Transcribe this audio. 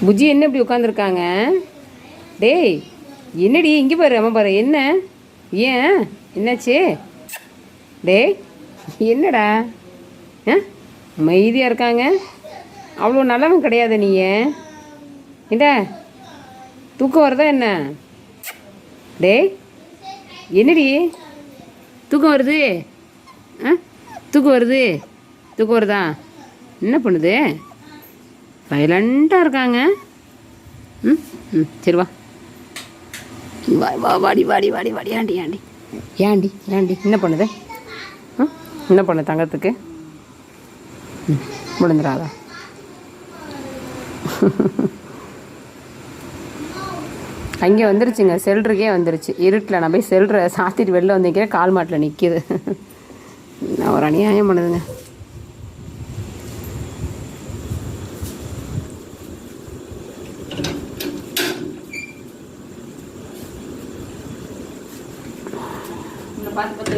புஜ்ஜி என்ன இப்படி உட்காந்துருக்காங்க? டேய் என்னடி இங்கே பாரு, அம்மா பாரு. என்ன ஏன் என்னாச்சு? டேய் என்னடா அமைதியாக இருக்காங்க? அவ்வளோ நல்லவன் கிடையாது நீ. என்ன தூக்கம் வருதா என்ன? டேய் என்னடி தூக்கம் வருது? தூக்கம் வருது, தூக்கம் வருதா? என்ன பண்ணுது? சைலண்ட்டாக இருக்காங்க. சரி வா வா வா, வாடி வாடி வாடி வாடி. ஏண்டி ஏண்டி ஏண்டி ஏண்டி என்ன பண்ணுது? என்ன பண்ணு தங்கத்துக்கு? முடிஞ்சிடாதா? அங்கே வந்துருச்சுங்க, செல்றக்கே வந்துருச்சு. இருட்டில் நான் போய் செல்ற சாத்திட்டு வெளில வந்திருக்கிறேன், கால் மாட்டில் நிற்கிது. நான் ஒரு அநியாயம் பண்ணுதுங்க. பார்த்து